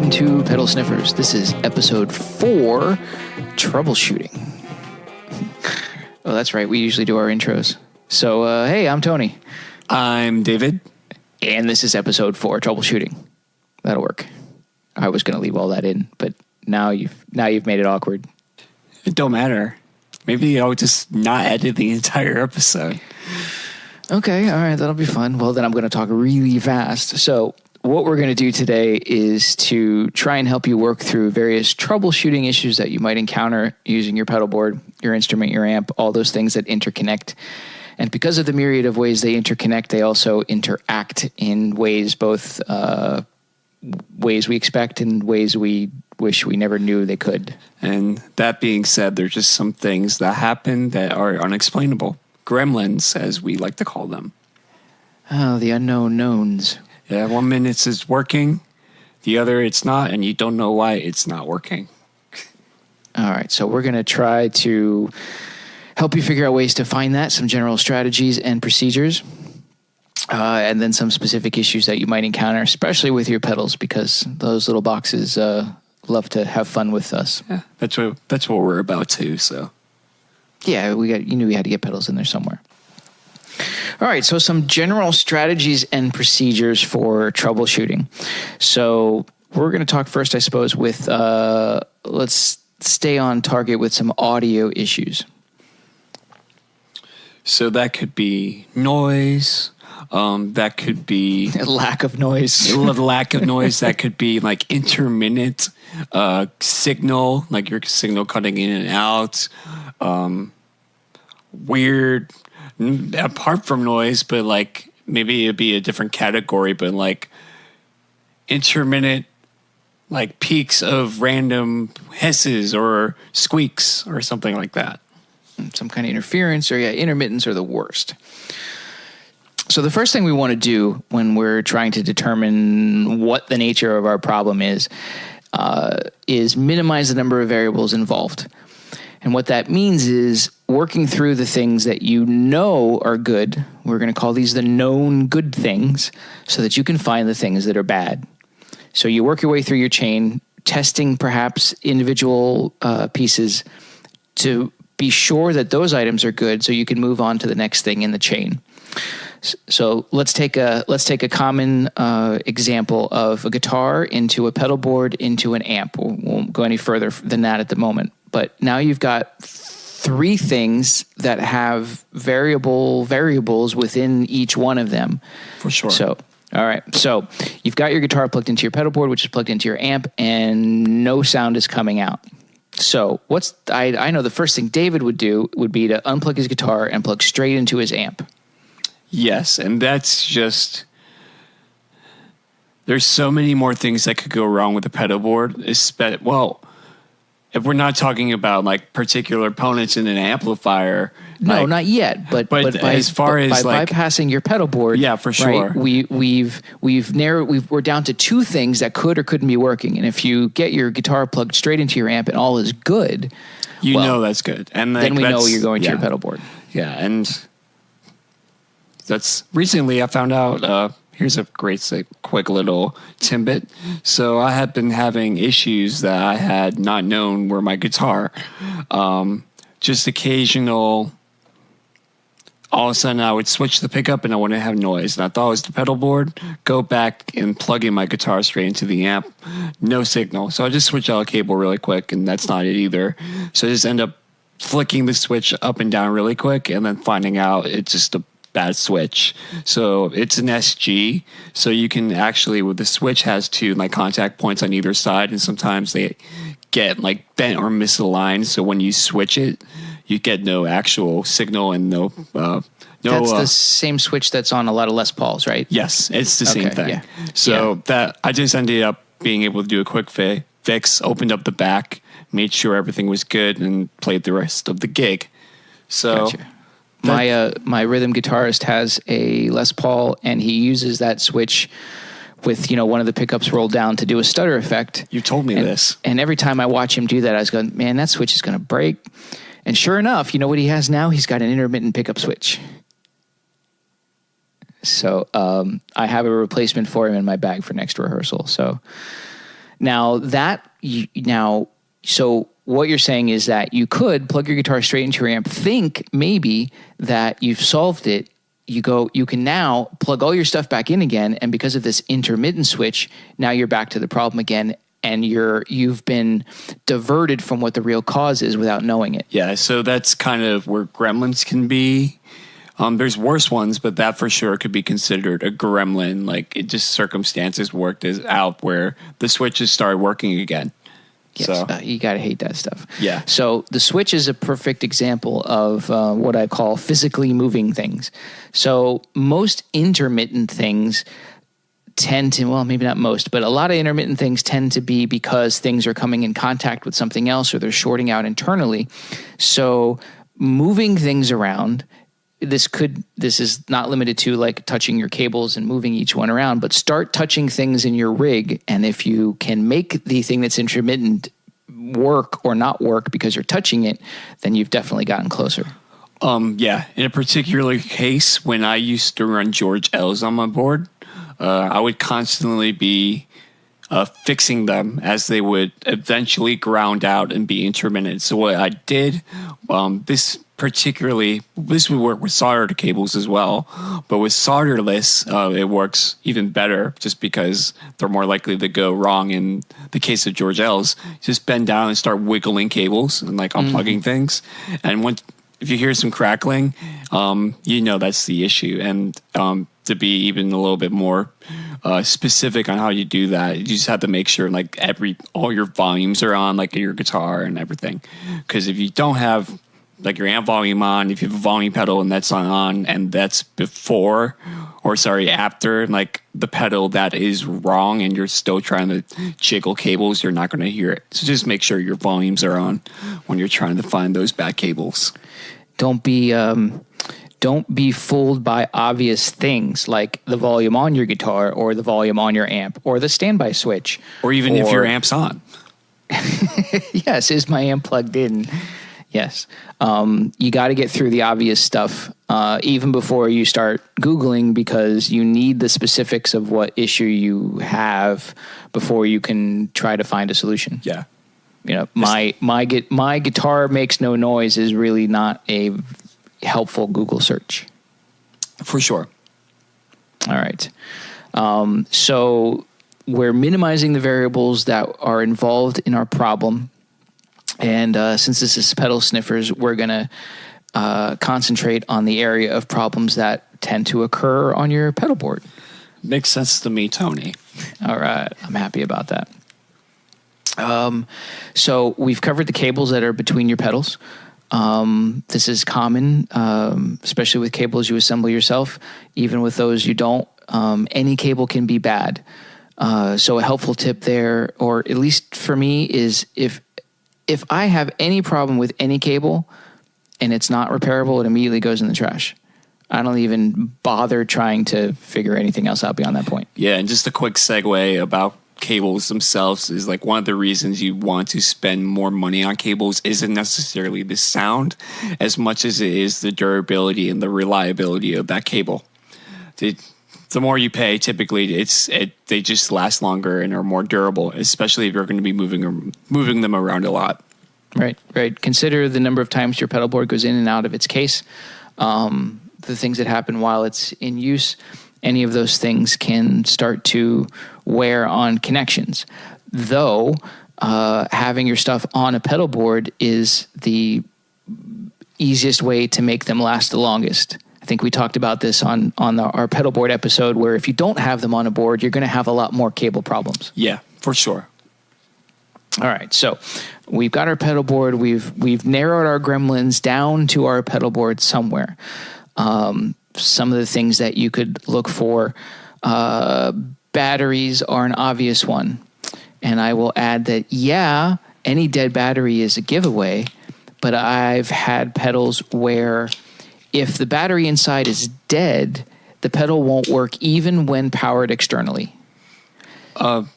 welcome to Pedal Sniffers. This is episode 4, Troubleshooting. Oh, that's right. We usually do our intros. So, hey, I'm Tony. I'm David. And this is episode 4, Troubleshooting. That'll work. I was going to leave all that in, but now you've made it awkward. It don't matter. Maybe I'll just not edit the entire episode. Okay, all right, that'll be fun. Well, then I'm going to talk really fast. So what we're going to do today is to try and help you work through various troubleshooting issues that you might encounter using your pedal board, your instrument, your amp, all those things that interconnect. And because of the myriad of ways they interconnect, they also interact in ways both ways we expect and ways we wish we never knew they could. And that being said, there's just some things that happen that are unexplainable. Gremlins, as we like to call them. Oh, the unknown knowns. Yeah, 1 minute it's working, the other it's not, and you don't know why it's not working. All right, so we're going to try to help you figure out ways to find that, some general strategies and procedures, and then some specific issues that you might encounter, especially with your pedals, because those little boxes love to have fun with us. Yeah, that's what we're about too, so... Yeah, you knew we had to get pedals in there somewhere. All right, so some general strategies and procedures for troubleshooting. So we're going to talk first, I suppose, with let's stay on target with some audio issues. So that could be noise. That could be lack of noise. Lack of noise. That could be like intermittent signal, like your signal cutting in and out. Weird, apart from noise, but like maybe it'd be a different category, but like intermittent, like peaks of random hisses or squeaks or something like that. Some kind of interference or intermittents are the worst. So the first thing we want to do when we're trying to determine what the nature of our problem is minimize the number of variables involved. And what that means is working through the things that you know are good. We're going to call these the known good things so that you can find the things that are bad. So you work your way through your chain, testing perhaps individual pieces to be sure that those items are good so you can move on to the next thing in the chain. So let's take a common example of a guitar into a pedal board into an amp. We won't go any further than that at the moment. But now you've got 3 things that have variables within each one of them. For sure. So, all right. So you've got your guitar plugged into your pedal board, which is plugged into your amp, and no sound is coming out. So I know the first thing David would do would be to unplug his guitar and plug straight into his amp. Yes, and that's just... There's so many more things that could go wrong with the pedal board. Well, if we're not talking about like particular components in an amplifier, no, like, not yet. But by bypassing your pedal board, yeah, for sure. Right, we're down to 2 things that could or couldn't be working. And if you get your guitar plugged straight into your amp and all is good, you know that's good. And then we know you're going to your pedal board. Yeah, and that's recently I found out. Here's a quick little tidbit. So I had been having issues that I had not known were my guitar. Just occasional, all of a sudden I would switch the pickup and I wouldn't have noise. And I thought it was the pedal board. Go back and plug in my guitar straight into the amp. No signal. So I just switch out a cable really quick, and that's not it either. So I just end up flicking the switch up and down really quick and then finding out it's just a bad switch. So it's an SG, so you can actually, with the switch has 2 like contact points on either side, and sometimes they get like bent or misaligned, so when you switch it you get no actual signal and no that's the same switch that's on a lot of Les Pauls, right? Yes, it's the same thing. Yeah. So that I just ended up being able to do a quick fix, opened up the back, made sure everything was good, and played the rest of the gig. So gotcha. My rhythm guitarist has a Les Paul, and he uses that switch with one of the pickups rolled down to do a stutter effect. You told me this. And every time I watch him do that, I was going, man, that switch is going to break. And sure enough, you know what he has now? He's got an intermittent pickup switch. So I have a replacement for him in my bag for next rehearsal. So So what you're saying is that you could plug your guitar straight into your amp, think maybe that you've solved it. You can now plug all your stuff back in again. And because of this intermittent switch, now you're back to the problem again. And you've been diverted from what the real cause is without knowing it. Yeah. So that's kind of where gremlins can be. There's worse ones, but that for sure could be considered a gremlin. Like it just circumstances worked out where the switches started working again. Yes, so you got to hate that stuff. Yeah. So the switch is a perfect example of what I call physically moving things. So most intermittent things tend to, well, maybe not most, but a lot of intermittent things tend to be because things are coming in contact with something else or they're shorting out internally. So moving things around, this is not limited to like touching your cables and moving each one around, but start touching things in your rig. And if you can make the thing that's intermittent work or not work because you're touching it, then you've definitely gotten closer. Yeah. In a particular case, when I used to run George L's on my board, I would constantly be fixing them as they would eventually ground out and be intermittent. So what I did, this would work with soldered cables as well, but with solderless, it works even better just because they're more likely to go wrong. In the case of George L's, just bend down and start wiggling cables and like unplugging things. And if you hear some crackling, that's the issue. And to be even a little bit more specific on how you do that, you just have to make sure like all your volumes are on, like your guitar and everything. Because if you don't have like your amp volume on, if you have a volume pedal and that's not on, and that's after like the pedal that is wrong, and you're still trying to jiggle cables, you're not going to hear it. So just make sure your volumes are on when you're trying to find those bad cables. Don't be fooled by obvious things like the volume on your guitar or the volume on your amp or the standby switch. Or even if your amp's on. Yes, is my amp plugged in? Yes. You got to get through the obvious stuff even before you start Googling, because you need the specifics of what issue you have before you can try to find a solution. Yeah. My guitar makes no noise is really not a helpful Google search. For sure. All right. So we're minimizing the variables that are involved in our problem. And since this is pedal sniffers, we're going to concentrate on the area of problems that tend to occur on your pedal board. Makes sense to me, Tony. All right. I'm happy about that. So we've covered the cables that are between your pedals. This is common, especially with cables you assemble yourself. Even with those you don't, any cable can be bad. So a helpful tip there, or at least for me, is if I have any problem with any cable and it's not repairable, it immediately goes in the trash. I don't even bother trying to figure anything else out beyond that point. Yeah, and just a quick segue about cables themselves is like one of the reasons you want to spend more money on cables isn't necessarily the sound as much as it is the durability and the reliability of that cable. The more you pay, typically they just last longer and are more durable, especially if you're going to be moving them around a lot. Right. Consider the number of times your pedal board goes in and out of its case, the things that happen while it's in use. Any of those things can start to wear on connections. Though having your stuff on a pedal board is the easiest way to make them last the longest. I think we talked about this on our pedal board episode, where if you don't have them on a board, you're going to have a lot more cable problems. Yeah, for sure. All right, so we've got our pedal board. We've narrowed our gremlins down to our pedal board somewhere. Some of the things that you could look for, batteries are an obvious one. And I will add that, yeah, any dead battery is a giveaway, but I've had pedals where if the battery inside is dead, the pedal won't work even when powered externally.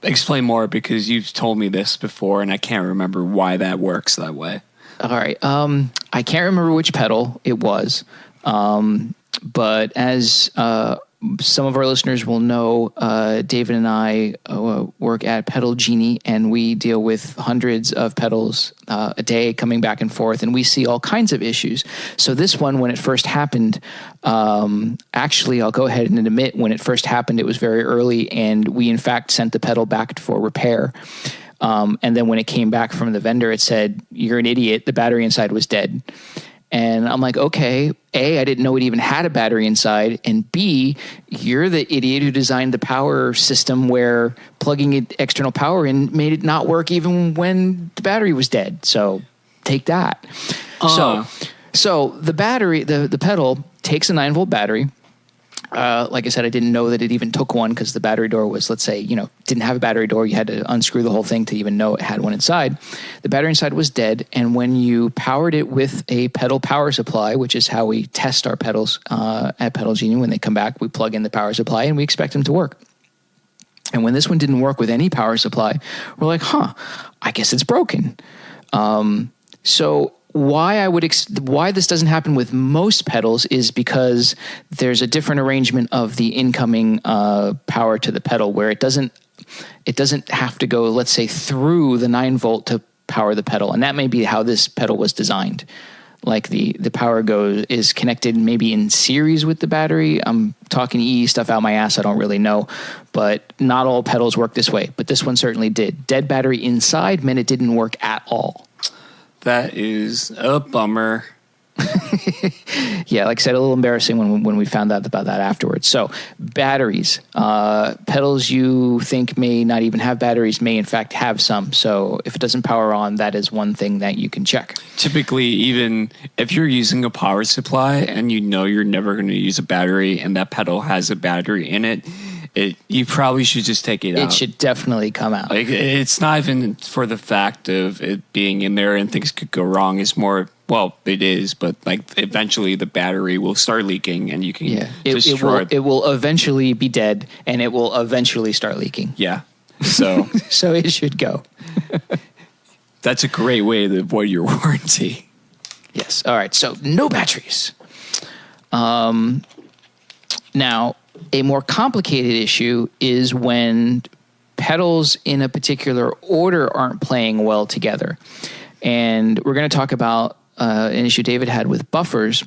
Explain more, because you've told me this before and I can't remember why that works that way. All right. I can't remember which pedal it was. But as some of our listeners will know David and I work at Pedal Genie, and we deal with hundreds of pedals a day coming back and forth, and we see all kinds of issues. So this one, when it first happened, actually, I'll go ahead and admit, when it first happened, it was very early, and we in fact sent the pedal back for repair. And then when it came back from the vendor, it said, "You're an idiot. The battery inside was dead." And I'm like, okay, A, I didn't know it even had a battery inside. And B, you're the idiot who designed the power system where plugging external power in made it not work even when the battery was dead. So take that. So the battery, the pedal takes a 9-volt battery. Like I said, I didn't know that it even took one because the battery door was, let's say, didn't have a battery door. You had to unscrew the whole thing to even know it had one inside. The battery inside was dead. And when you powered it with a pedal power supply, which is how we test our pedals at Pedal Genie, when they come back, we plug in the power supply and we expect them to work. And when this one didn't work with any power supply, we're like, I guess it's broken. So why this doesn't happen with most pedals is because there's a different arrangement of the incoming power to the pedal, where it doesn't have to go, let's say, through the 9-volt to power the pedal. And that may be how this pedal was designed. Like the power is connected maybe in series with the battery. I'm talking EE stuff out my ass. I don't really know, but not all pedals work this way. But this one certainly did. Dead battery inside meant it didn't work at all. That is a bummer. Yeah, like I said, a little embarrassing when we found out about that afterwards. So batteries, pedals you think may not even have batteries may in fact have some. So if it doesn't power on, that is one thing that you can check. Typically, even if you're using a power supply and you're never going to use a battery and that pedal has a battery in it, you probably should just take it out. It should definitely come out. Like, it's not even for the fact of it being in there and things could go wrong. It's more, well, it is, but like eventually the battery will start leaking and you can destroy it. It will eventually be dead and it will eventually start leaking. Yeah. So, so it should go. That's a great way to avoid your warranty. Yes. All right. So no batteries. Now, a more complicated issue is when pedals in a particular order aren't playing well together. And we're going to talk about an issue David had with buffers.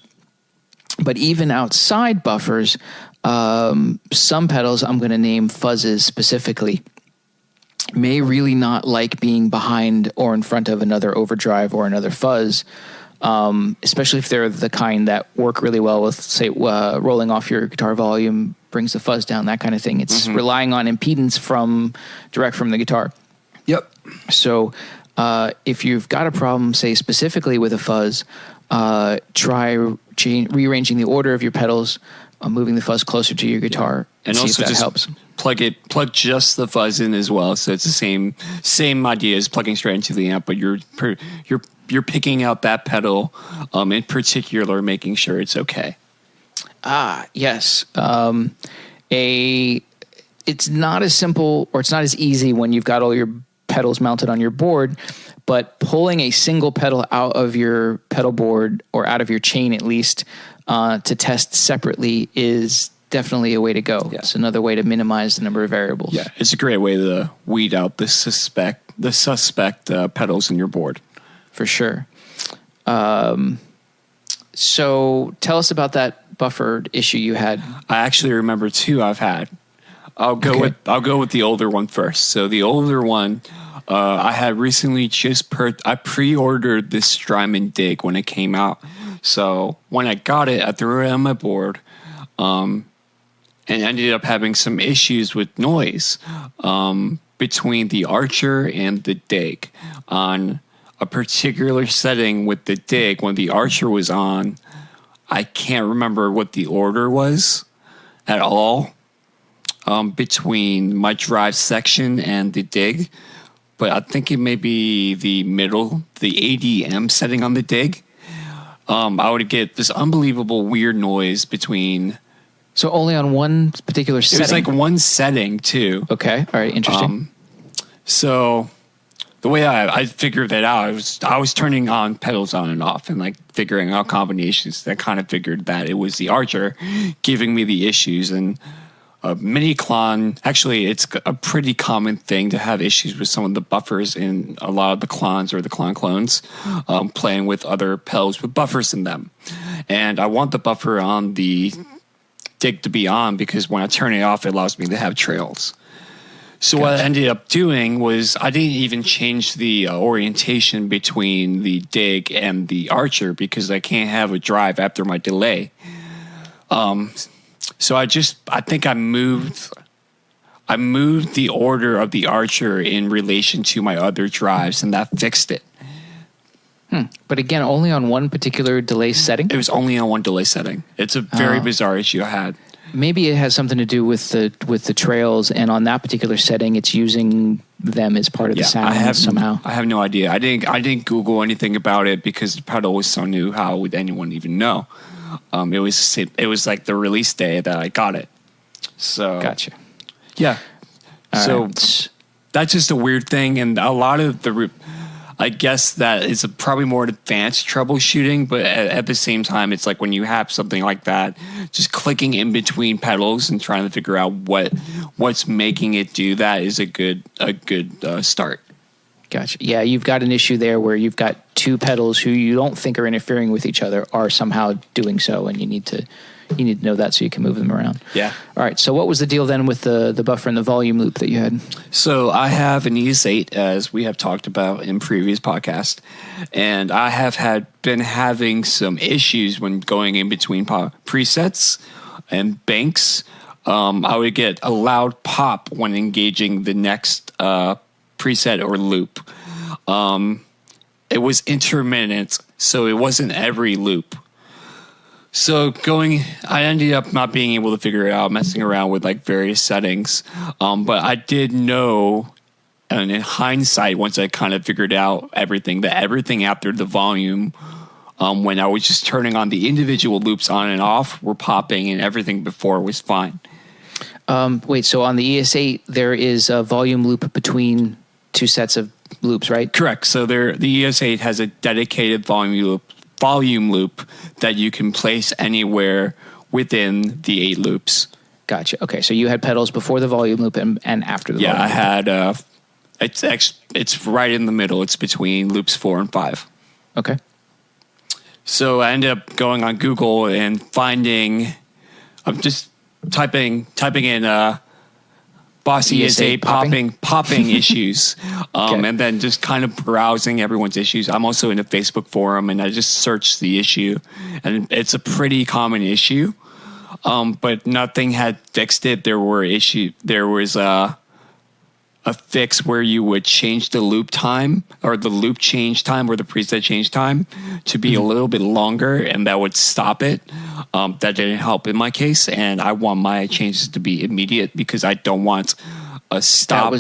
But even outside buffers, some pedals, I'm going to name fuzzes specifically, may really not like being behind or in front of another overdrive or another fuzz. Especially if they're the kind that work really well with, say, rolling off your guitar volume, brings the fuzz down, that kind of thing. It's relying on impedance direct from the guitar. Yep. So if you've got a problem, say, specifically with a fuzz, try rearranging the order of your pedals, moving the fuzz closer to your guitar, and see also if that just helps. Plug just the fuzz in as well. So it's the same idea as plugging straight into the amp, but you're picking out that pedal in particular, making sure it's okay. Yes. It's not as simple or it's not as easy when you've got all your pedals mounted on your board, but pulling a single pedal out of your pedal board or out of your chain at least to test separately is definitely a way to go. Yeah. It's another way to minimize the number of variables. Yeah, it's a great way to weed out the suspect pedals in your board. For sure. So tell us about that buffered issue you had. I actually remember two I've had. I'll go with the older one first. So the older one, I had recently I pre-ordered this Strymon Dig when it came out. So when I got it, I threw it on my board, and ended up having some issues with noise between the Archer and the Dig. On a particular setting with the Dig, when the Archer was on, I can't remember what the order was at all between my drive section and the Dig, but I think it may be the ADM setting on the Dig. I would get this unbelievable weird noise between. So only on one particular setting? It was like one setting too. Okay. All right. Interesting. So the way I figured that out, I was turning on pedals on and off and like figuring out combinations that kind of figured that it was the Archer giving me the issues. And mini clon, actually, it's a pretty common thing to have issues with some of the buffers in a lot of the clones or the clones playing with other pedals with buffers in them. And I want the buffer on the dig to be on because when I turn it off, it allows me to have trails. So what I ended up doing was I didn't even change the orientation between the dig and the Archer because I can't have a drive after my delay. So I think I moved the order of the Archer in relation to my other drives, and that fixed it. But again, only on one particular delay setting? It was only on one delay setting. It's a very bizarre issue I had. Maybe it has something to do with the trails, and on that particular setting, it's using them as part of the sound somehow. I have no idea. I didn't Google anything about it because the pedal was so new. How would anyone even know? It was like the release day that I got it. So gotcha. Yeah. So that's just a weird thing, and a lot of I guess that is probably more advanced troubleshooting, but at the same time, it's like when you have something like that, just clicking in between pedals and trying to figure out what's making it do that is a good start. Gotcha. Yeah, you've got an issue there where you've got two pedals who you don't think are interfering with each other are somehow doing so, and you need to know that so you can move them around. Yeah. All right. So what was the deal then with the buffer and the volume loop that you had? So I have an ES8, as we have talked about in previous podcasts, and I have been having some issues when going in between presets and banks. I would get a loud pop when engaging the next preset or loop. It was intermittent, so it wasn't every loop. So I ended up not being able to figure it out, messing around with like various settings. But I did know, and in hindsight, once I kind of figured out everything after the volume, when I was just turning on the individual loops on and off were popping, and everything before was fine. Wait, so on the ES8, there is a volume loop between two sets of loops, right? Correct. So the ES8 has a dedicated volume loop that you can place anywhere within the 8 loops. Gotcha. Okay, so you had pedals before the volume loop and after the volume loop. Yeah, I had, it's right in the middle. It's between loops 4 and 5. Okay. So I ended up going on Google and I'm just typing in Boss ES8 popping issues, and then just kind of browsing everyone's issues. I'm also in a Facebook forum, and I just searched the issue, and it's a pretty common issue, but nothing had fixed it. There was a fix where you would change the loop time or the loop change time or the preset change time to be a little bit longer, and that would stop it. That didn't help in my case, and I want my changes to be immediate because I don't want a stop.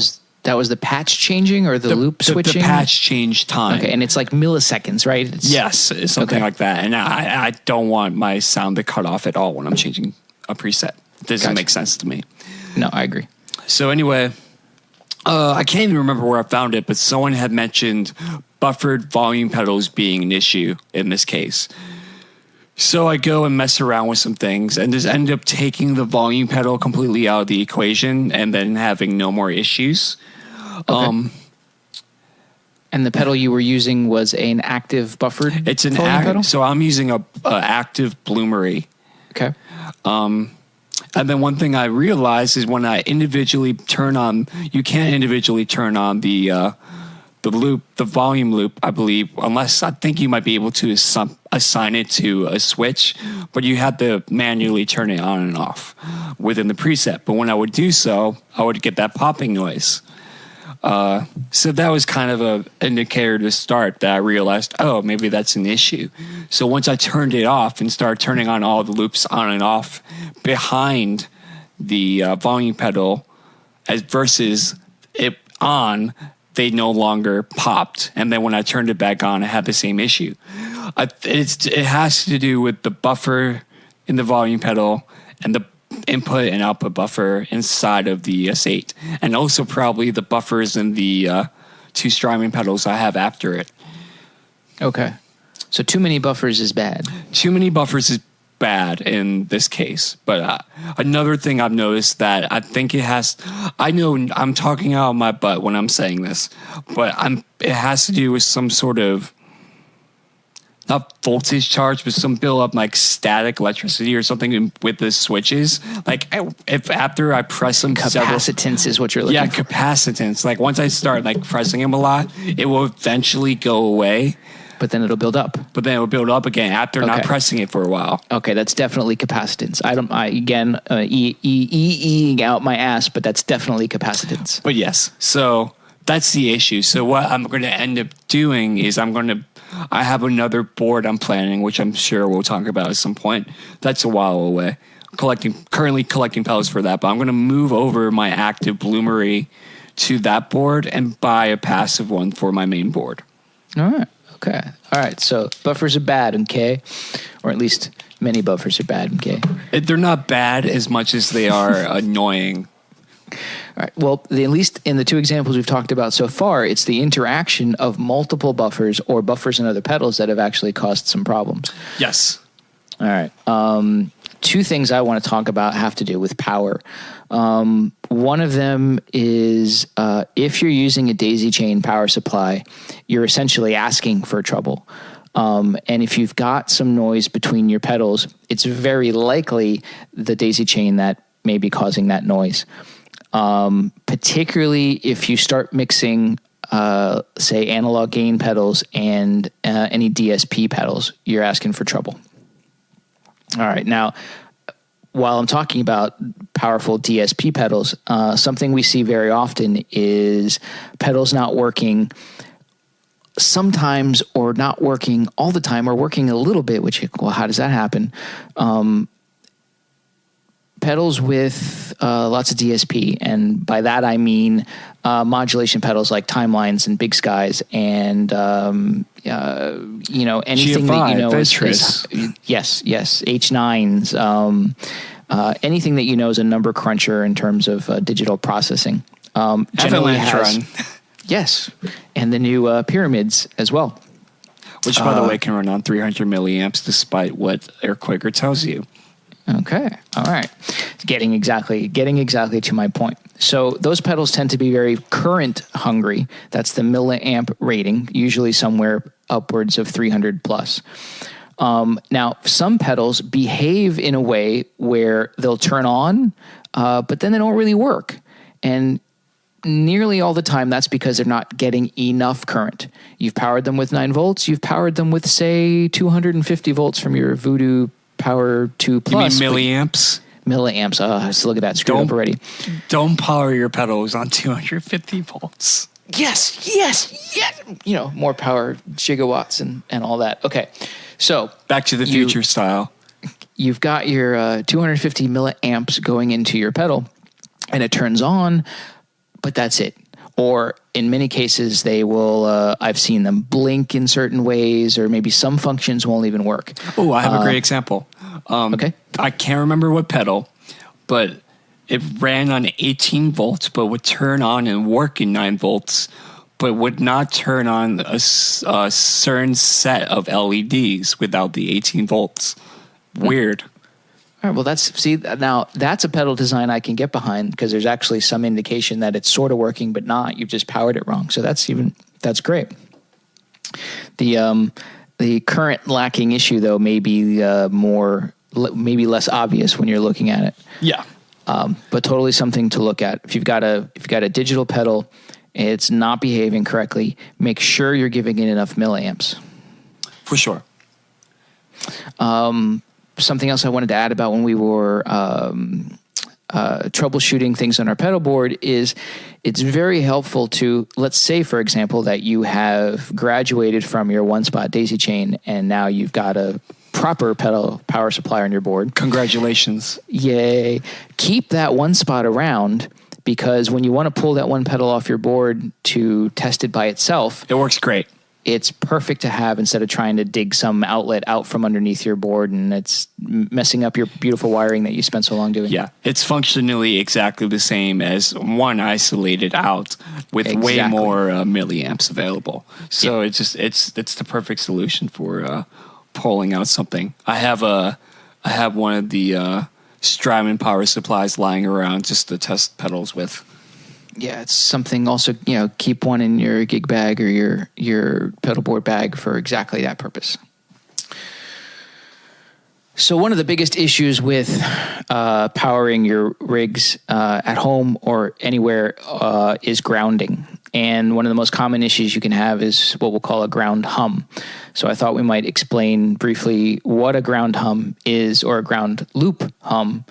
That was the patch changing or the loop switching? The patch change time. Okay, and it's like milliseconds, right? Yes, it's something like that. And I don't want my sound to cut off at all when I'm changing a preset. It doesn't make sense to me. No, I agree. So anyway, I can't even remember where I found it, but someone had mentioned buffered volume pedals being an issue in this case. So I go and mess around with some things and just end up taking the volume pedal completely out of the equation and then having no more issues. Okay. And the pedal you were using was an active buffered It's an volume pedal? So I'm using a active Bloomery. Okay. And then one thing I realized is when I individually you can't individually turn on the loop, the volume loop, I believe, unless I think you might be able to assign it to a switch, but you have to manually turn it on and off within the preset. But when I would do so, I would get that popping noise. So that was kind of an indicator to start that I realized, oh, maybe that's an issue. So once I turned it off and started turning on all the loops on and off behind the volume pedal versus it on, they no longer popped. And then when I turned it back on, I had the same issue. It has to do with the buffer in the volume pedal and the input and output buffer inside of the ES8, and also probably the buffers in the two strumming pedals I have after it. Okay. So too many buffers is bad. Too many buffers is bad in this case. But another thing I've noticed that I think I know I'm talking out of my butt when I'm saying this, but it has to do with some sort of, not voltage charge, but some build up like static electricity or something with the switches. Like if after I press them, capacitance is what you're looking for. Yeah, capacitance. Like once I start like pressing them a lot, it will eventually go away. But then it'll build up. But then it will build up again after not pressing it for a while. Okay, that's definitely capacitance. Eating out my ass, but that's definitely capacitance. But yes, so that's the issue. So what I'm going to end up doing is I have another board I'm planning, which I'm sure we'll talk about at some point. That's a while away. Currently collecting pedals for that, but I'm going to move over my active Bloomery to that board and buy a passive one for my main board. All right. Okay. All right. So buffers are bad, okay? Or at least many buffers are bad, okay? They're not bad as much as they are annoying. All right. Well, at least in the two examples we've talked about so far, it's the interaction of multiple buffers or buffers and other pedals that have actually caused some problems. Yes. All right. Two things I want to talk about have to do with power. One of them is if you're using a daisy chain power supply, you're essentially asking for trouble. And if you've got some noise between your pedals, it's very likely the daisy chain that may be causing that noise. Particularly if you start mixing, say, analog gain pedals and any DSP pedals, you're asking for trouble. All right. Now, while I'm talking about powerful DSP pedals, something we see very often is pedals not working sometimes or not working all the time or working a little bit, well, how does that happen? Pedals with lots of DSP, and by that I mean modulation pedals like Timelines and Big Skies and anything GFI, that is yes H9s, anything that is a number cruncher in terms of digital processing. Generally has, yes, and the new Pyramids as well, which by the way can run on 300 milliamps, despite what Airquaker tells you. Okay. All right. Getting exactly to my point. So those pedals tend to be very current hungry. That's the milliamp rating, usually somewhere upwards of 300 plus. Now, some pedals behave in a way where they'll turn on, but then they don't really work. And nearly all the time, that's because they're not getting enough current. You've powered them with 9 volts. You've powered them with, say, 250 volts from your Voodoo Power 2 Plus. You mean milliamps? Milliamps. Let's look at that. Screwed up already. Don't power your pedals on 250 volts. Yes. More power, gigawatts and all that. Okay. So Back to the Future style. You've got your 250 milliamps going into your pedal and it turns on, but that's it. Or in many cases, they will, I've seen them blink in certain ways, or maybe some functions won't even work. Oh, I have a great example. Okay. I can't remember what pedal, but it ran on 18 volts, but would turn on and work in 9 volts, but would not turn on a certain set of LEDs without the 18 volts. Weird. All right, well, that's a pedal design I can get behind because there's actually some indication that it's sort of working, but not. You've just powered it wrong. So that's great. The current lacking issue, though, may be maybe less obvious when you're looking at it. Yeah. But totally something to look at. If you've got a digital pedal, it's not behaving correctly, make sure you're giving it enough milliamps. For sure. Something else I wanted to add about when we were troubleshooting things on our pedal board is it's very helpful to, let's say, for example, that you have graduated from your one-spot daisy chain and now you've got a proper pedal power supply on your board. Congratulations. Yay. Keep that one spot around because when you want to pull that one pedal off your board to test it by itself, it works great. it's perfect to have instead of trying to dig some outlet out from underneath your board, and it's messing up your beautiful wiring that you spent so long doing. Yeah, it's functionally exactly the same as one isolated out with way more milliamps available. So it's the perfect solution for pulling out something. I have one of the Strymon power supplies lying around just to test pedals with. Yeah, it's something also, keep one in your gig bag or your pedal board bag for exactly that purpose. So one of the biggest issues with powering your rigs at home or anywhere is grounding. And one of the most common issues you can have is what we'll call a ground hum. So I thought we might explain briefly what a ground hum is, or a ground loop hum.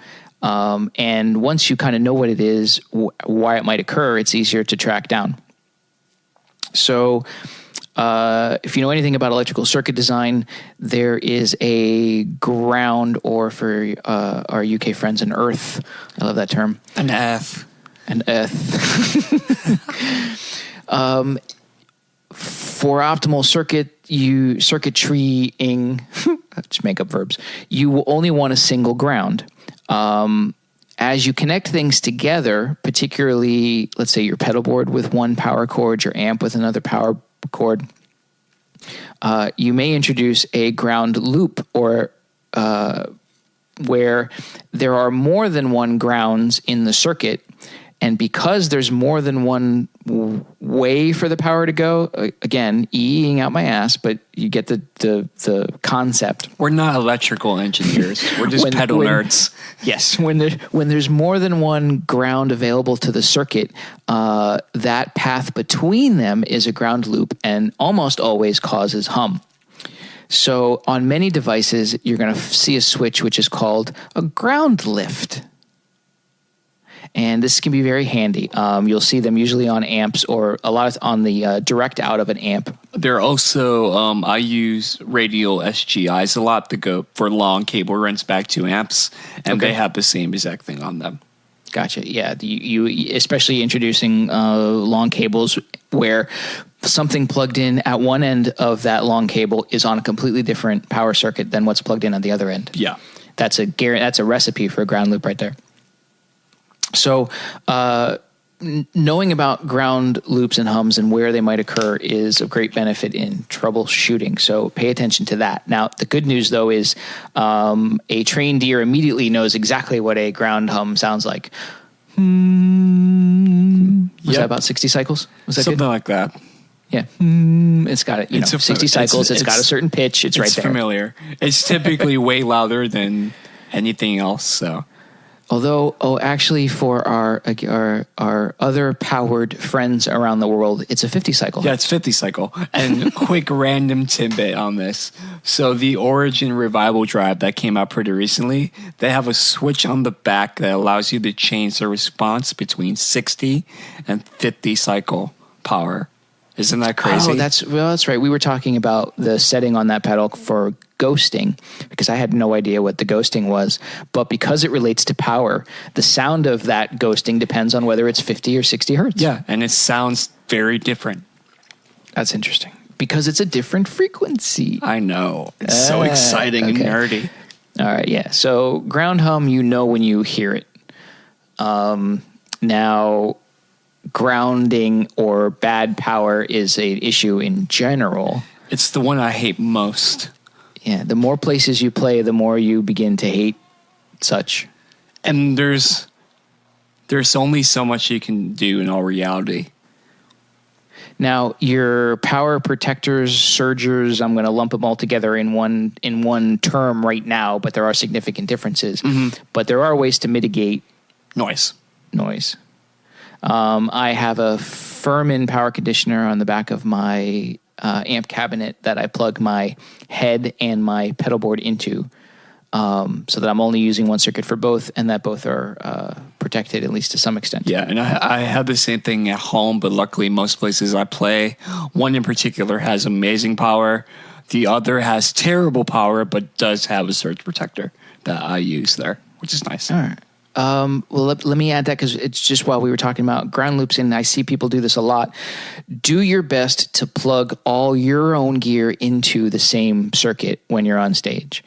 And once you kind of know what it is, why it might occur, it's easier to track down. So if you know anything about electrical circuit design, there is a ground, or for our UK friends, an earth. I love that term. An earth. An earth. For optimal circuitrying, just make up verbs, you will only want a single ground. As you connect things together, particularly, let's say your pedal board with one power cord, your amp with another power cord, you may introduce a ground loop, or where there are more than one grounds in the circuit. And because there's more than one way for the power to go, again, eeing out my ass, but you get the concept. We're not electrical engineers. We're just pedal nerds. Yes. When there's more than one ground available to the circuit, that path between them is a ground loop and almost always causes hum. So on many devices, you're going to see a switch which is called a ground lift. And this can be very handy. You'll see them usually on amps, or a lot on the direct out of an amp. They're also, I use radial SGIs a lot to go for long cable runs back to amps, and they have the same exact thing on them. Gotcha. Yeah, you especially introducing long cables where something plugged in at one end of that long cable is on a completely different power circuit than what's plugged in at the other end. Yeah, that's a recipe for a ground loop right there. So knowing about ground loops and hums and where they might occur is of great benefit in troubleshooting. So pay attention to that. Now, the good news, though, is a trained ear immediately knows exactly what a ground hum sounds like. Was that about 60 cycles? Was that something good? Like that? Yeah. It's got it. 60 cycles. It's got a certain pitch. It's right there. It's familiar. It's typically way louder than anything else, so... Although, actually, for our other powered friends around the world, it's a 50 cycle. Yeah, it's 50 cycle. And quick random tidbit on this. So the Origin Revival drive that came out pretty recently, they have a switch on the back that allows you to change the response between 60 and 50 cycle power. Isn't that crazy? Oh, that's right. We were talking about the setting on that pedal for ghosting, because I had no idea what the ghosting was. But because it relates to power, the sound of that ghosting depends on whether it's 50 or 60 hertz. Yeah, and it sounds very different. That's interesting. Because it's a different frequency. I know. It's so exciting and nerdy. All right, yeah. So ground hum, when you hear it. Now... grounding or bad power is an issue in general. It's the one I hate most. Yeah, the more places you play, the more you begin to hate such. And there's only so much you can do in all reality. Now, your power protectors, surgers, I'm going to lump them all together in one term right now, but there are significant differences. Mm-hmm. But there are ways to mitigate noise. I have a Furman power conditioner on the back of my amp cabinet that I plug my head and my pedal board into, so that I'm only using one circuit for both, and that both are protected, at least to some extent. Yeah, and I have the same thing at home, but luckily most places I play, one in particular has amazing power. The other has terrible power, but does have a surge protector that I use there, which is nice. All right. well, let me add that because it's just while we were talking about ground loops, and I see people do this a lot. Do your best to plug all your own gear into the same circuit when you're on stage.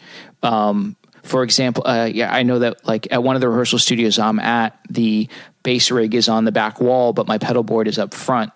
For example, I know that like at one of the rehearsal studios I'm at, the bass rig is on the back wall, but my pedal board is up front.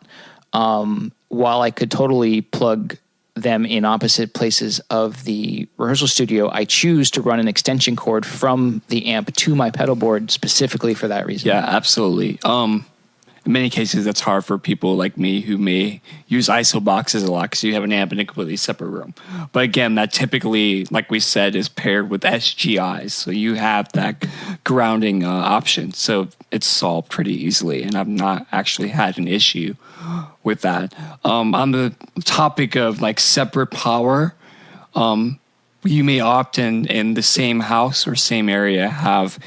While I could totally plug them in opposite places of the rehearsal studio, I choose to run an extension cord from the amp to my pedal board specifically for that reason. Yeah, absolutely. In many cases, that's hard for people like me who may use ISO boxes a lot because you have an amp in a completely separate room. But again, that typically, like we said, is paired with SGIs. So you have that grounding option. So it's solved pretty easily. And I've not actually had an issue with that. On the topic of like separate power, you may often in the same house or same area have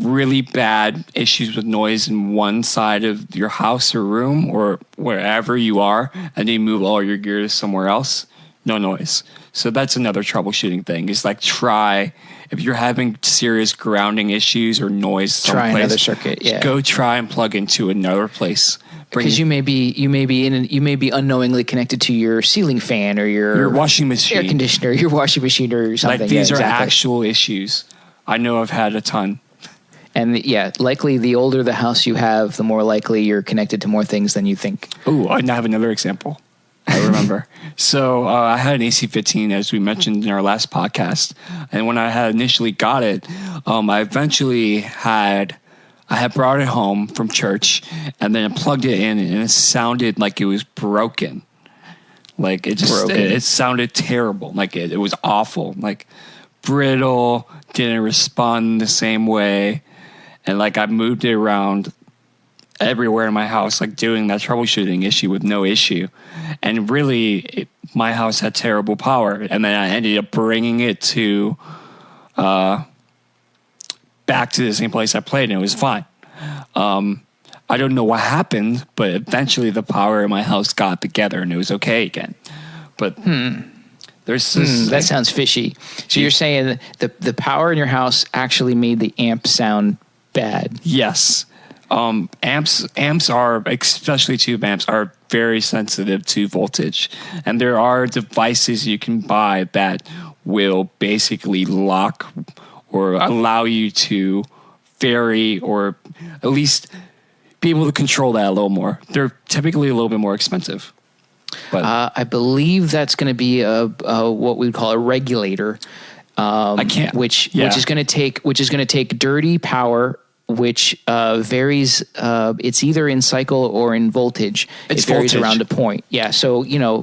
really bad issues with noise in one side of your house or room or wherever you are, and you move all your gear to somewhere else, no noise. So that's another troubleshooting thing. Is like if you're having serious grounding issues or noise someplace, try another circuit. Yeah, go try and plug into another place. Because you may be unknowingly connected to your ceiling fan or your washing machine, air conditioner, your washing machine or something. Like these are actual issues. I know I've had a ton. And yeah, likely the older the house you have, the more likely you're connected to more things than you think. Oh, I have another example. I remember. So I had an AC-15, as we mentioned in our last podcast. And when I had initially got it, I eventually had brought it home from church, and then I plugged it in, and it sounded like it was broken. Like it sounded terrible. Like it was awful. Like brittle, didn't respond the same way. And like I moved it around everywhere in my house, like doing that troubleshooting issue with no issue. And really, my house had terrible power. And then I ended up bringing it to back to the same place I played, and it was fine. I don't know what happened, but eventually the power in my house got together, and it was okay again. But there's this, that sounds fishy. So you're saying that the power in your house actually made the amp sound bad? Yes. Amps are, especially tube amps, are very sensitive to voltage. And there are devices you can buy that will basically lock or allow you to vary or at least be able to control that a little more. They're typically a little bit more expensive. But I believe that's going to be what we would call a regulator. Which is going to take dirty power, which varies. It's either in cycle or in voltage. It varies around a point. Yeah. So,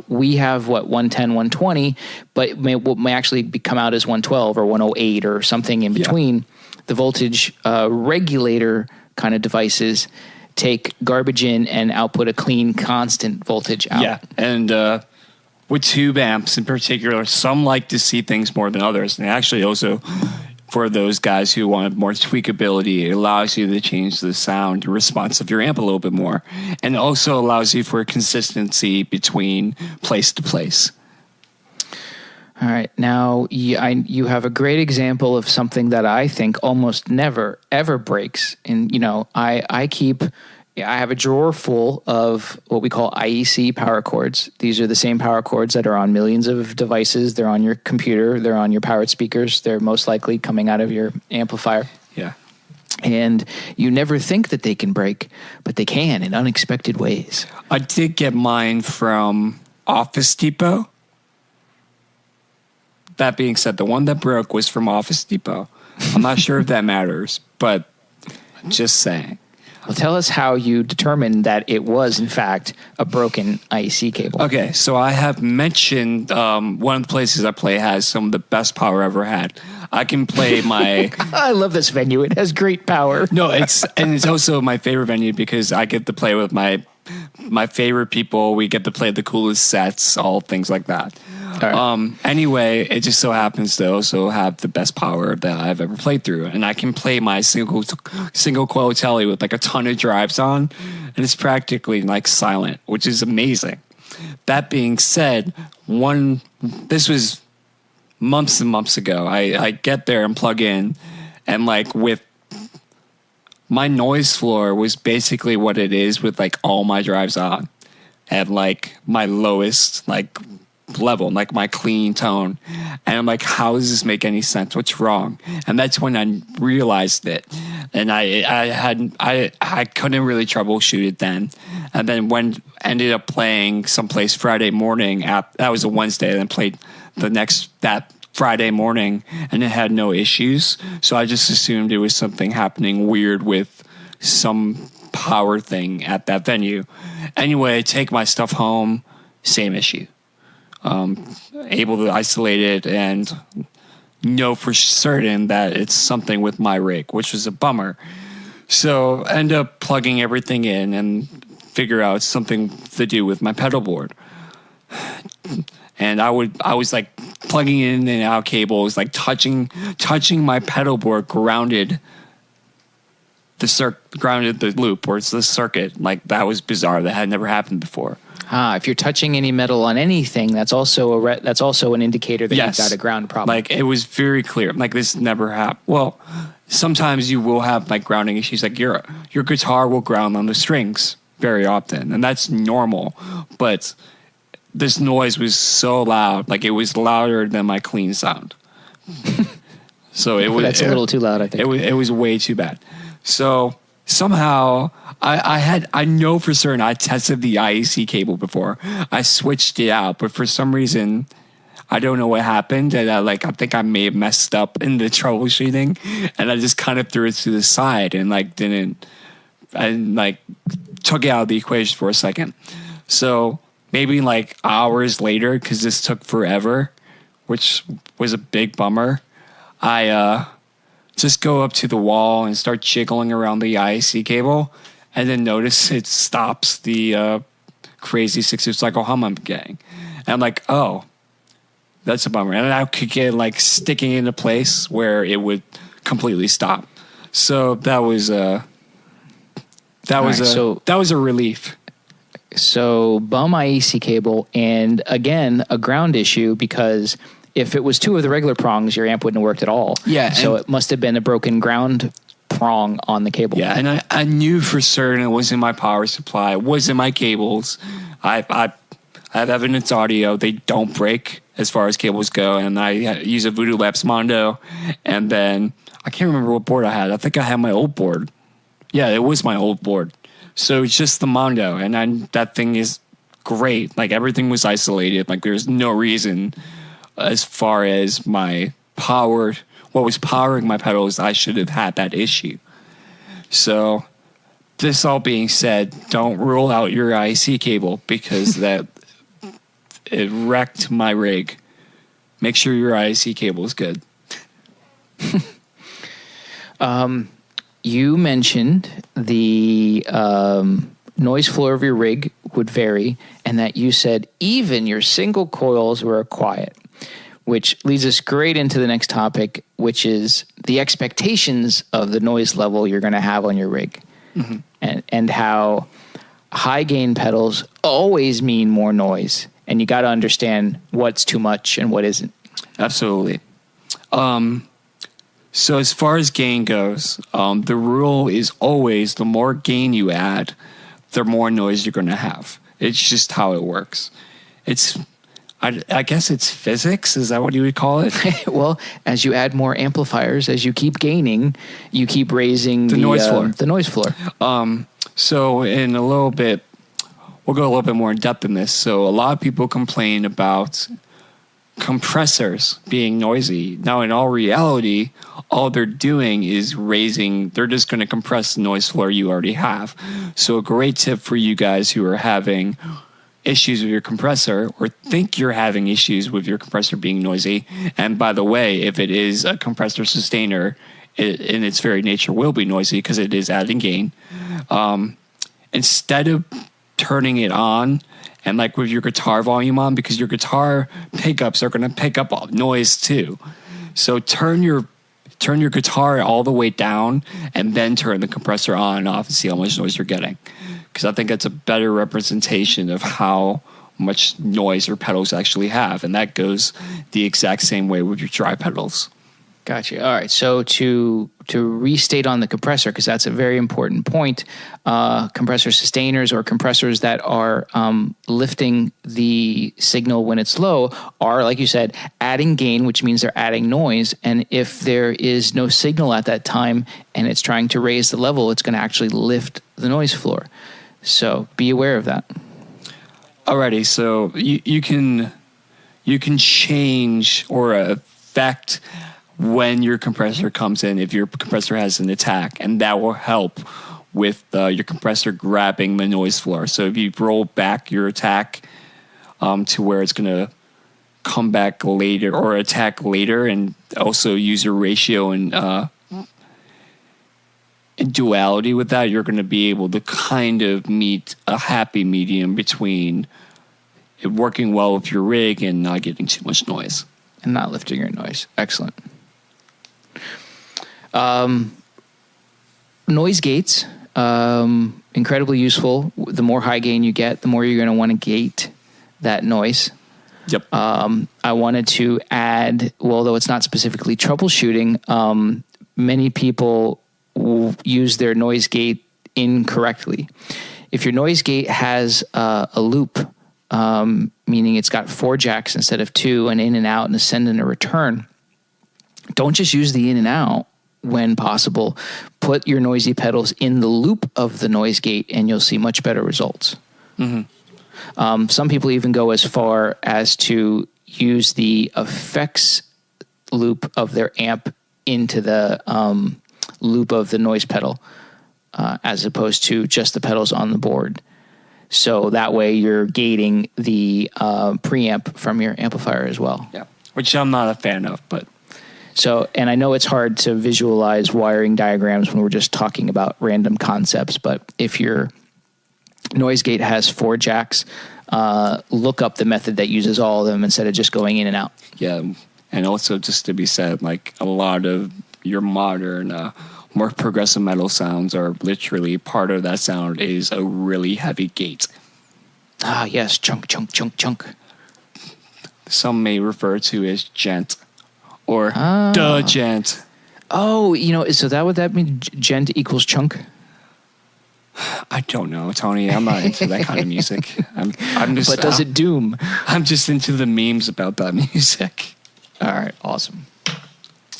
we have 110, 120, but what may actually come out as 112 or 108 or something in between. Yeah. The voltage regulator kind of devices take garbage in and output a clean, constant voltage out. Yeah. And, with tube amps in particular, some like to see things more than others. And actually also for those guys who want more tweakability, it allows you to change the sound response of your amp a little bit more. And also allows you for consistency between place to place. All right. Now, you have a great example of something that I think almost never, ever breaks. And, I have a drawer full of what we call IEC power cords. These are the same power cords that are on millions of devices. They're on your computer. They're on your powered speakers. They're most likely coming out of your amplifier. Yeah. And you never think that they can break, but they can in unexpected ways. I did get mine from Office Depot. That being said, the one that broke was from Office Depot. I'm not sure if that matters, but just saying. Well, tell us how you determined that it was, in fact, a broken IEC cable. Okay, so I have mentioned one of the places I play has some of the best power I ever had. I can play my... I love this venue. It has great power. No, it's also my favorite venue because I get to play with my favorite people. We get to play the coolest sets, all things like that. Right. Anyway, it just so happens to also have the best power that I've ever played through. And I can play my single coil telly with like a ton of drives on, and it's practically like silent, which is amazing. That being said, this was months and months ago. I get there and plug in, and like with my noise floor was basically what it is with like all my drives on at like my lowest like level, like my clean tone. And I'm like, how does this make any sense? What's wrong? And that's when I realized it. And I couldn't really troubleshoot it then. And then when ended up playing someplace Friday morning, that was a Wednesday, and then played that Friday morning, and it had no issues. So I just assumed it was something happening weird with some power thing at that venue. Anyway, take my stuff home, same issue. Able to isolate it and know for certain that it's something with my rig, which was a bummer. So end up plugging everything in and figure out something to do with my pedal board. And I was like plugging in and out cables, like touching my pedal board grounded the loop, or it's the circuit. Like, that was bizarre. That had never happened before. If you're touching any metal on anything, that's also an indicator that you've got a ground problem. Like, it was very clear. Like, this never happened. Well, sometimes you will have like grounding issues. Like your guitar will ground on the strings very often, and that's normal. But this noise was so loud, like it was louder than my clean sound. So that's a little too loud, I think. It was way too bad. So somehow I know for certain I tested the IEC cable before. I switched it out, but for some reason I don't know what happened, and I think I may have messed up in the troubleshooting, and I just kind of threw it to the side and took it out of the equation for a second. So maybe like hours later, because this took forever, which was a big bummer, I just go up to the wall and start jiggling around the IEC cable, and then notice it stops the crazy 60 cycle hum I'm getting. And I'm like, oh, that's a bummer. And I could get like sticking into place where it would completely stop. So that was a relief. So bum IEC cable, and again, a ground issue, because if it was two of the regular prongs, your amp wouldn't have worked at all. Yeah. So it must have been a broken ground prong on the cable. Yeah, and I knew for certain it wasn't my power supply, it wasn't my cables. I have evidence audio. They don't break as far as cables go, and I use a Voodoo Labs Mondo, and then I can't remember what board I had. I think I had my old board. Yeah, it was my old board. So it's just the Mondo, and that thing is great. Like, everything was isolated. Like, there's no reason as far as what was powering my pedals, I should have had that issue. So this all being said, don't rule out your IC cable, because it wrecked my rig. Make sure your IC cable is good. You mentioned the noise floor of your rig would vary, and that you said even your single coils were quiet, which leads us great into the next topic, which is the expectations of the noise level you're going to have on your rig. Mm-hmm. and how high gain pedals always mean more noise, and you got to understand what's too much and what isn't. Absolutely. So as far as gain goes, the rule is always the more gain you add, the more noise you're going to have. It's just how it works. I guess it's physics. Is that what you would call it? Well, as you add more amplifiers, as you keep gaining, you keep raising the noise floor. The noise floor. So in a little bit, we'll go a little bit more in depth in this. So a lot of people complain about compressors being noisy. Now, in all reality, all they're doing is they're just going to compress the noise floor you already have. So a great tip for you guys who are having issues with your compressor, or think you're having issues with your compressor being noisy, and by the way, if it is a compressor sustainer, it, in its very nature, will be noisy because it is adding gain. Instead of turning it on and like with your guitar volume on, because your guitar pickups are going to pick up all noise too. So turn your guitar all the way down and then turn the compressor on and off and see how much noise you're getting. Because I think that's a better representation of how much noise your pedals actually have. And that goes the exact same way with your dry pedals. Gotcha. All right. So to restate on the compressor, because that's a very important point, compressor sustainers or compressors that are lifting the signal when it's low are, like you said, adding gain, which means they're adding noise. And if there is no signal at that time and it's trying to raise the level, it's going to actually lift the noise floor. So be aware of that. Alrighty. So you can change or affect when your compressor comes in, if your compressor has an attack, and that will help with your compressor grabbing the noise floor. So if you roll back your attack to where it's going to come back later or attack later, and also use your ratio and in duality with that, you're going to be able to kind of meet a happy medium between it working well with your rig and not getting too much noise. And not lifting your noise. Excellent. Noise gates, incredibly useful. The more high gain you get, the more you're going to want to gate that noise. Yep. I wanted to add, well, though it's not specifically troubleshooting, many people use their noise gate incorrectly. If your noise gate has a loop, meaning it's got 4 jacks instead of 2, an in and out and a send and a return, don't just use the in and out when possible. Put your noisy pedals in the loop of the noise gate and you'll see much better results. Mm-hmm. Some people even go as far as to use the effects loop of their amp into the loop of the noise pedal, as opposed to just the pedals on the board. So that way you're gating the preamp from your amplifier as well. Yeah, which I'm not a fan of, but... So, and I know it's hard to visualize wiring diagrams when we're just talking about random concepts, but if your noise gate has 4 jacks, look up the method that uses all of them instead of just going in and out. Yeah, and also just to be said, like a lot of your modern, more progressive metal sounds are literally part of that sound is a really heavy gate. Ah, yes, chunk, chunk, chunk, chunk. Some may refer to as gent. Or the gent. Oh, so that would that mean gent equals chunk? I don't know, Tony. I'm not into that kind of music. I'm just. But does it doom? I'm just into the memes about that music. All right, awesome.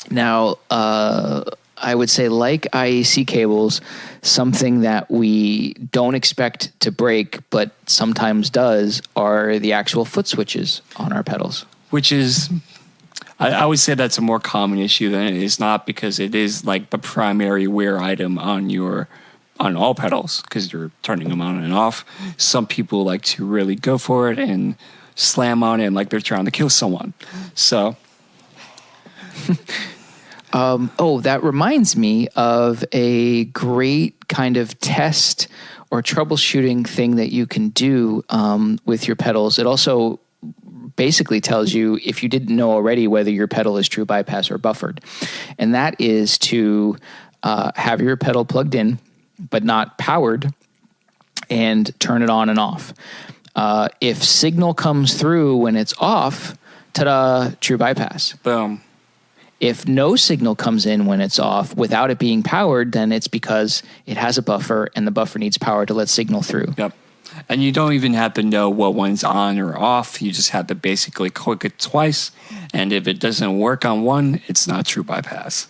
Now, I would say, like IAC cables, something that we don't expect to break, but sometimes does, are the actual foot switches on our pedals. Which is... I would say that's a more common issue than it is not, because it is like the primary wear item on all pedals because you're turning them on and off. Some people like to really go for it and slam on it like they're trying to kill someone. So, that reminds me of a great kind of test or troubleshooting thing that you can do with your pedals. It also basically tells you, if you didn't know already, whether your pedal is true bypass or buffered. And that is to have your pedal plugged in, but not powered, and turn it on and off. If signal comes through when it's off, ta-da, true bypass. Boom. If no signal comes in when it's off without it being powered, then it's because it has a buffer and the buffer needs power to let signal through. Yep. And you don't even have to know what one's on or off. You just have to basically click it twice. And if it doesn't work on one, it's not true bypass.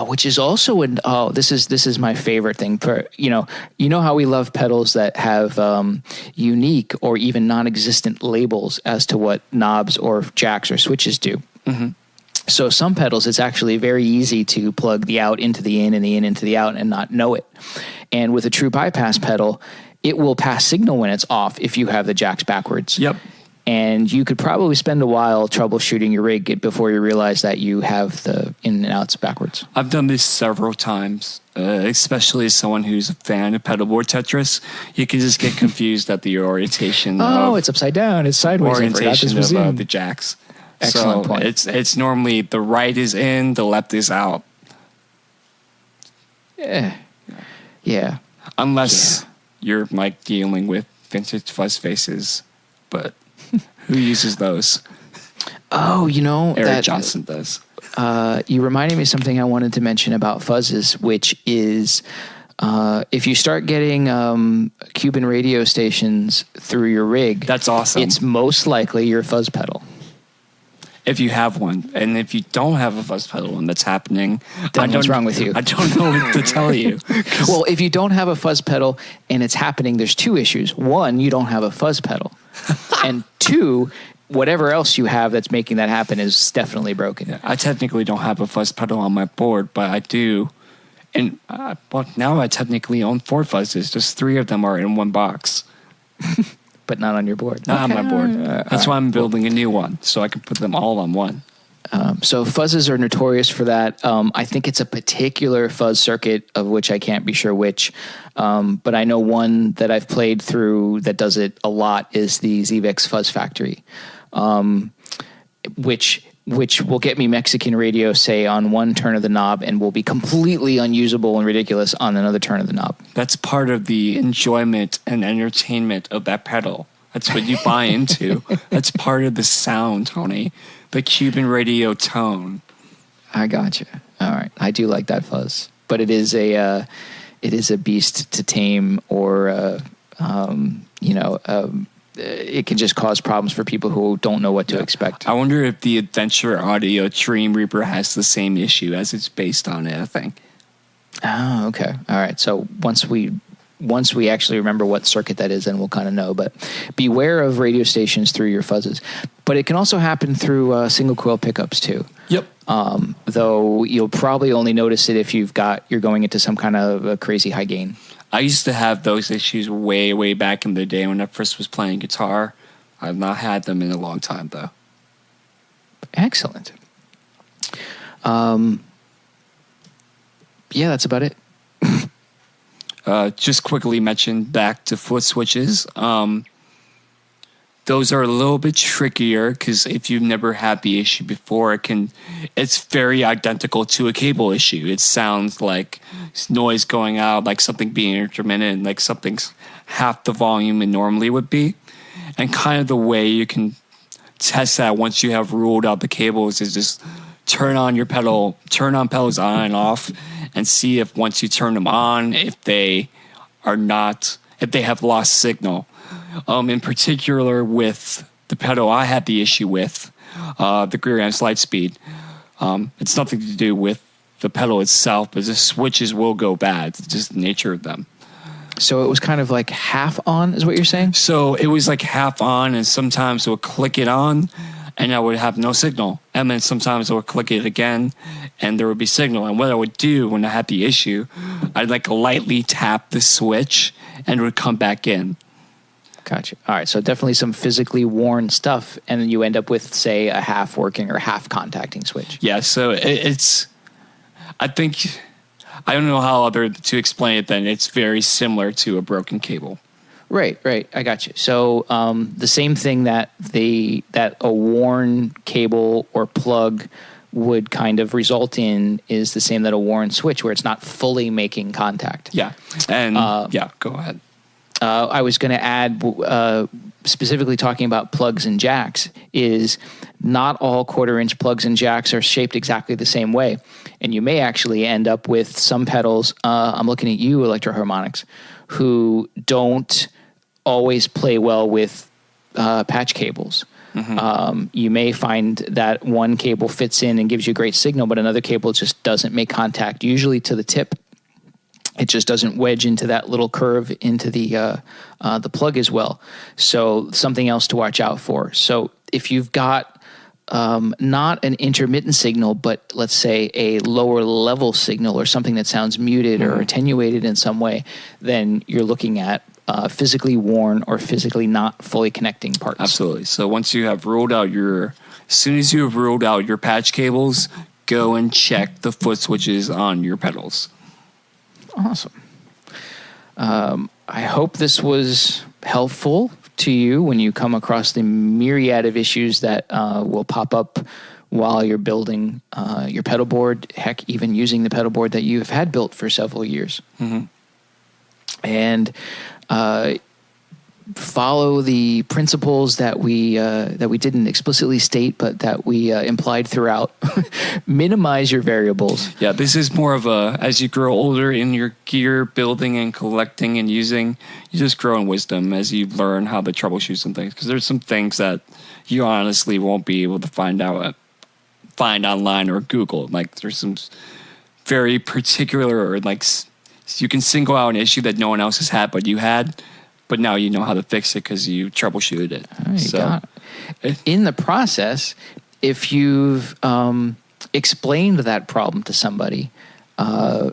Which is also this is my favorite thing. For you know how we love pedals that have unique or even non-existent labels as to what knobs or jacks or switches do. Mm-hmm. So some pedals, it's actually very easy to plug the out into the in and the in into the out and not know it. And with a true bypass pedal, it will pass signal when it's off if you have the jacks backwards. Yep. And you could probably spend a while troubleshooting your rig before you realize that you have the in and outs backwards. I've done this several times, especially as someone who's a fan of pedalboard Tetris. You can just get confused at the orientation. It's upside down. It's sideways. Orientation of the jacks. Excellent point. It's normally the right is in, the left is out. Yeah. Unless you're like dealing with vintage fuzz faces, but who uses those? Oh, Eric Johnson does. You reminded me of something I wanted to mention about fuzzes, which is if you start getting Cuban radio stations through your rig, that's awesome. It's most likely your fuzz pedal. If you have one, and if you don't have a fuzz pedal and that's happening, then what's wrong with you? I don't know what to tell you. Well, if you don't have a fuzz pedal and it's happening, there's two issues. One, you don't have a fuzz pedal. And two, whatever else you have that's making that happen is definitely broken. Yeah, I technically don't have a fuzz pedal on my board, but I do. And now I technically own 4 fuzzes. Just 3 of them are in one box. But not on your board. Not on my board. That's why I'm building a new one, so I can put them all on one. So fuzzes are notorious for that. I think it's a particular fuzz circuit of which I can't be sure which. But I know one that I've played through that does it a lot is the Zevex Fuzz Factory, which will get me Mexican radio, say, on one turn of the knob and will be completely unusable and ridiculous on another turn of the knob. That's part of the enjoyment and entertainment of that pedal. That's what you buy into. That's part of the sound, Tony. The Cuban radio tone. I gotcha. All right. I do like that fuzz. But it is a beast to tame, or, it can just cause problems for people who don't know what to expect. I wonder if the Adventure Audio Dream Reaper has the same issue, as it's based on it, I think. Oh, okay. All right. So once we actually remember what circuit that is, then we'll kind of know. But beware of radio stations through your fuzzes. But it can also happen through single coil pickups too. Yep. Though you'll probably only notice it if you're going into some kind of a crazy high gain. I used to have those issues way, way back in the day when I first was playing guitar. I've not had them in a long time, though. Excellent. Yeah, that's about it. Just quickly mention back to foot switches. Those are a little bit trickier because if you've never had the issue before, it's very identical to a cable issue. It sounds like noise going out, like something being intermittent, like something's half the volume it normally would be. And kind of the way you can test that once you have ruled out the cables is just turn on pedals on and off, and see if once you turn them on, if they have lost signal. In particular with the pedal I had the issue with, the rear end slide speed. It's nothing to do with the pedal itself, but the switches will go bad. It's just the nature of them. So it was kind of like half on, is what you're saying? So it was like half on, and sometimes it would click it on, and I would have no signal. And then sometimes I would click it again, and there would be signal. And what I would do when I had the issue, I'd lightly tap the switch, and it would come back in. Gotcha. All right. So definitely some physically worn stuff, and then you end up with, say, a half working or half contacting switch. Yeah. So it's, I think, I don't know how other to explain it. Then it's very similar to a broken cable. Right. I got you. So the same thing that a worn cable or plug would kind of result in is the same that a worn switch, where it's not fully making contact. Yeah. And go ahead. I was going to add, specifically talking about plugs and jacks, is not all 1/4-inch plugs and jacks are shaped exactly the same way. And you may actually end up with some pedals, I'm looking at you, Electro-Harmonics, who don't always play well with patch cables. Mm-hmm. You may find that one cable fits in and gives you a great signal, but another cable just doesn't make contact, usually to the tip. It just doesn't wedge into that little curve into the plug as well. So something else to watch out for. So if you've got not an intermittent signal, but let's say a lower level signal or something that sounds muted or attenuated in some way, then you're looking at physically worn or physically not fully connecting parts. Absolutely. So once you have ruled out as soon as you have ruled out your patch cables, go and check the foot switches on your pedals. Awesome. I hope this was helpful to you when you come across the myriad of issues that will pop up while you're building your pedal board, heck, even using the pedal board that you've had built for several years. Mm-hmm. And follow the principles that we didn't explicitly state, but that we implied throughout. Minimize your variables. Yeah, this is more of a, as you grow older in your gear building and collecting and using, you just grow in wisdom as you learn how to troubleshoot some things. Because there's some things that you honestly won't be able to find online or Google. Like there's some very particular, or like you can single out an issue that no one else has had, but you had. But now you know how to fix it because you troubleshooted it. So, in the process, if you've explained that problem to somebody, I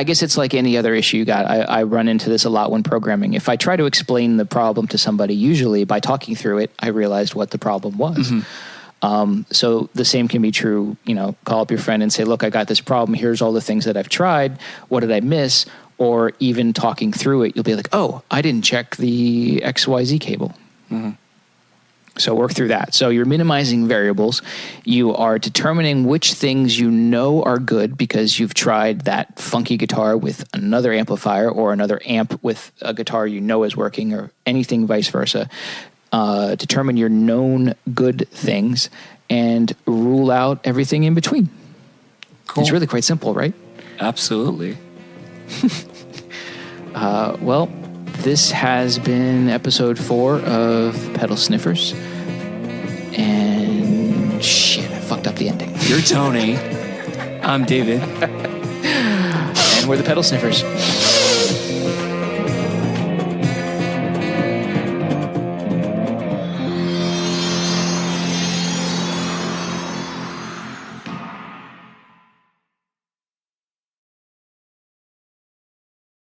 guess it's like any other issue you got. I run into this a lot when programming. If I try to explain the problem to somebody, usually by talking through it, I realized what the problem was. Mm-hmm. So the same can be true. Call up your friend and say, "Look, I got this problem. Here's all the things that I've tried. What did I miss?" Or even talking through it, you'll be like, "Oh, I didn't check the XYZ cable." Mm-hmm. So work through that. So you're minimizing variables. You are determining which things you know are good because you've tried that funky guitar with another amplifier or another amp with a guitar you know is working, or anything vice versa. Determine your known good things and rule out everything in between. Cool. It's really quite simple, right? Absolutely. Well, this has been episode 4 of Pedal Sniffers. And shit, I fucked up the ending. You're Tony. I'm David. And we're the Pedal Sniffers.